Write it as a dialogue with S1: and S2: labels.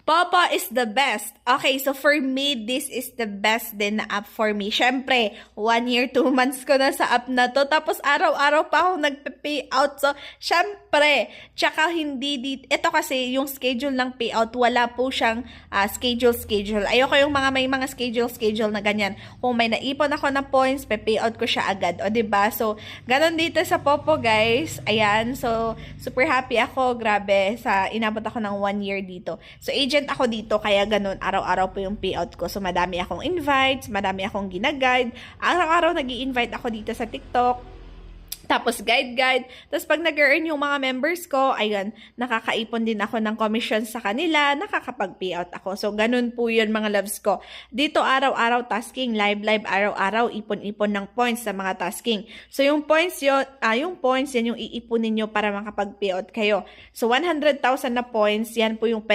S1: Popo is the best. Okay, so for me, this is the best din na app for me. Syempre, 1 year, 2 months ko na sa app na to. Tapos araw-araw pa ako nagpe-payout. So, syempre, tsaka hindi ito kasi yung schedule ng payout, wala po siyang schedule. Ayoko yung may mga schedule na ganyan. Kung may naipon ako na points, pe-payout ko siya agad. O, diba? So, ganun dito sa Popo, guys. Ayan. So, super happy ako. Grabe. Inabot ako ng 1 year dito. So, agent ako dito, kaya ganun, araw-araw po yung payout ko. So, madami akong invites, madami akong ginaguide. Araw-araw nag-i-invite ako dito sa TikTok. Tapos guide. Tapos pag nag-earn yung mga members ko, ayun, nakakaipon din ako ng commission sa kanila, nakakapag-payout ako. So, ganun po yun mga loves ko. Dito araw-araw tasking, live, araw-araw, ipon-ipon ng points sa mga tasking. So, yung points yan yung iipunin nyo para makapag-payout kayo. So, 100,000 na points, yan po yung